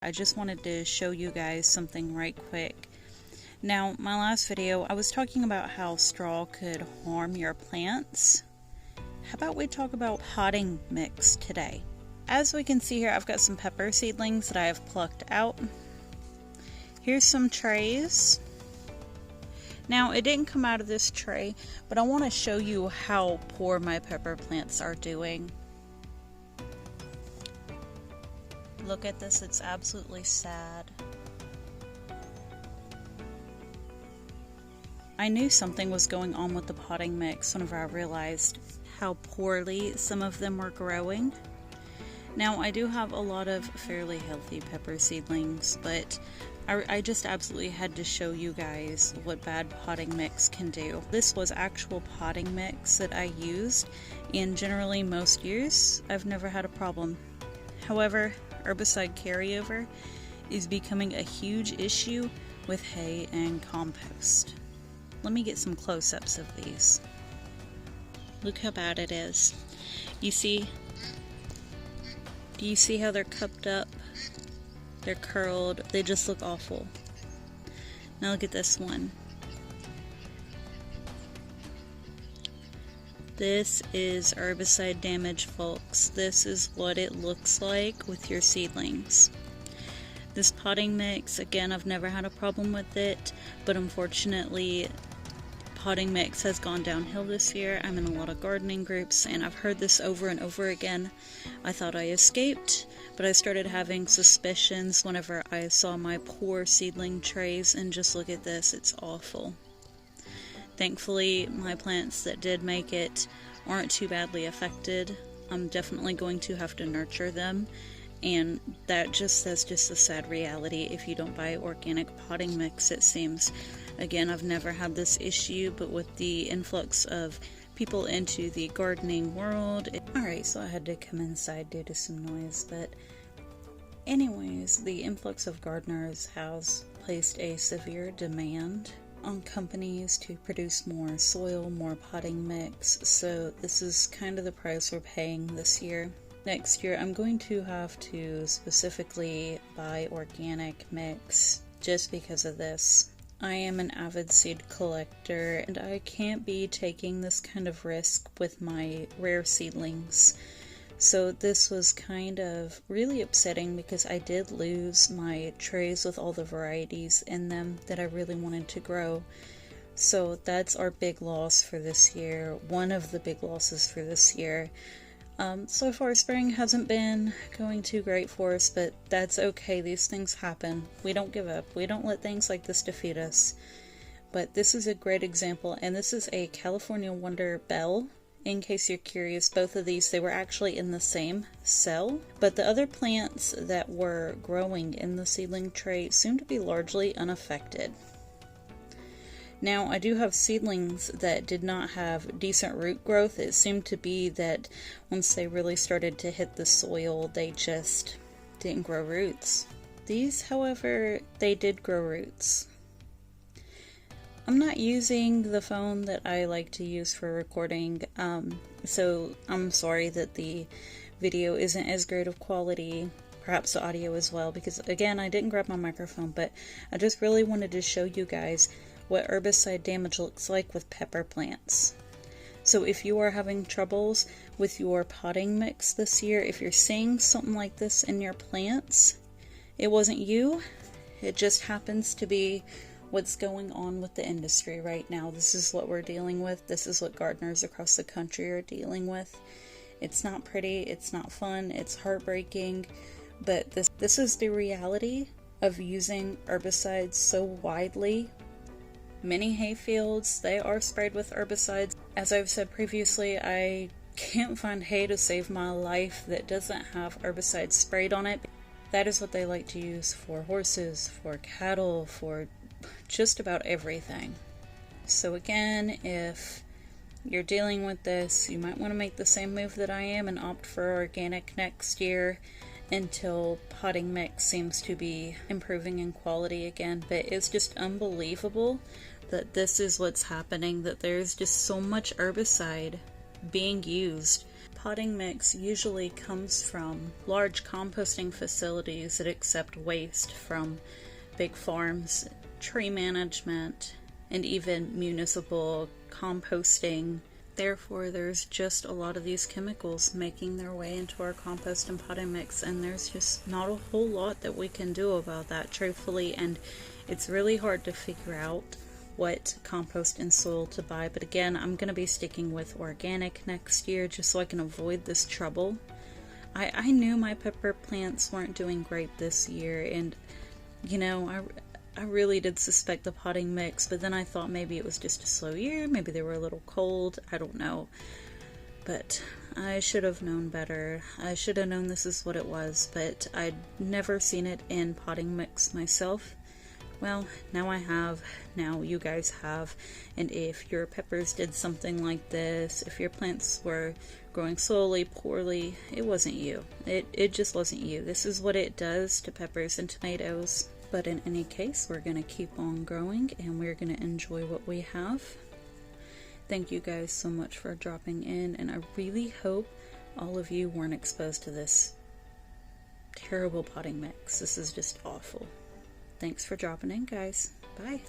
I just wanted to show you guys something right quick. Now, my last video, I was talking about how straw could harm your plants. How about we talk about potting mix today? As we can see here, I've got some pepper seedlings that I have plucked out. Here's some trays. Now, it didn't come out of this tray, but I want to show you how poor my pepper plants are doing. Look at this, it's absolutely sad. I knew something was going on with the potting mix whenever I realized how poorly some of them were growing. Now, I do have a lot of fairly healthy pepper seedlings, but I just absolutely had to show you guys what bad potting mix can do. This was actual potting mix that I used, and generally most years I've never had a problem. However, herbicide carryover is becoming a huge issue with hay and compost. Let me get some close-ups of these. Look how bad it is. Do you see how they're cupped up? They're curled. They just look awful. Now look at this one. This is herbicide damage, folks. This is what it looks like with your seedlings. This potting mix, again, I've never had a problem with it, but unfortunately, potting mix has gone downhill this year. I'm in a lot of gardening groups, and I've heard this over and over again. I thought I escaped, but I started having suspicions whenever I saw my poor seedling trays, and just look at this, it's awful. Thankfully, my plants that did make it aren't too badly affected. I'm definitely going to have to nurture them, and that's just a sad reality if you don't buy organic potting mix, it seems. Again, I've never had this issue, but with the influx of people into the gardening world... Alright, so I had to come inside due to some noise, but anyways, the influx of gardeners has placed a severe demand on companies to produce more soil, more potting mix, so this is kind of the price we're paying this year. Next year, I'm going to have to specifically buy organic mix just because of this. I am an avid seed collector, and I can't be taking this kind of risk with my rare seedlings. So this was kind of really upsetting because I did lose my trays with all the varieties in them that I really wanted to grow. So that's our big loss for this year, one of the big losses for this year. So far spring hasn't been going too great for us, but that's okay, these things happen. We don't give up, we don't let things like this defeat us. But this is a great example, and this is a California Wonder Bell. In case you're curious, both of these, they were actually in the same cell, but the other plants that were growing in the seedling tray seem to be largely unaffected. Now, I do have seedlings that did not have decent root growth. It seemed to be that once they really started to hit the soil, they just didn't grow roots. These, however, they did grow roots. I'm not using the phone that I like to use for recording, so I'm sorry that the video isn't as great of quality, perhaps the audio as well, because again, I didn't grab my microphone, but I just really wanted to show you guys what herbicide damage looks like with pepper plants. So if you are having troubles with your potting mix this year, if you're seeing something like this in your plants, it wasn't you, it just happens to be what's going on with the industry right now. This is what we're dealing with. This is what gardeners across the country are dealing with. It's not pretty, it's not fun, it's heartbreaking, but this is the reality of using herbicides so widely. Many hay fields, they are sprayed with herbicides. As I've said previously, I can't find hay to save my life that doesn't have herbicides sprayed on it. That is what they like to use for horses, for cattle, for just about everything. So again, if you're dealing with this, you might want to make the same move that I am and opt for organic next year until potting mix seems to be improving in quality again. But it's just unbelievable that this is what's happening, that there's just so much herbicide being used. potting mix usually comes from large composting facilities that accept waste from big farms, tree management, and even municipal composting. Therefore, there's just a lot of these chemicals making their way into our compost and potting mix, and there's just not a whole lot that we can do about that, truthfully, and it's really hard to figure out what compost and soil to buy. But again, I'm going to be sticking with organic next year just so I can avoid this trouble. I knew my pepper plants weren't doing great this year, and you know, I really did suspect the potting mix, but then I thought maybe it was just a slow year, maybe they were a little cold, I don't know. But I should have known better. I should have known this is what it was, but I'd never seen it in potting mix myself. Well, now I have, now you guys have, and if your peppers did something like this, if your plants were growing slowly, poorly, it wasn't you. It just wasn't you. This is what it does to peppers and tomatoes. But in any case, we're going to keep on growing and we're going to enjoy what we have. Thank you guys so much for dropping in, and I really hope all of you weren't exposed to this terrible potting mix. This is just awful. Thanks for dropping in, guys. Bye.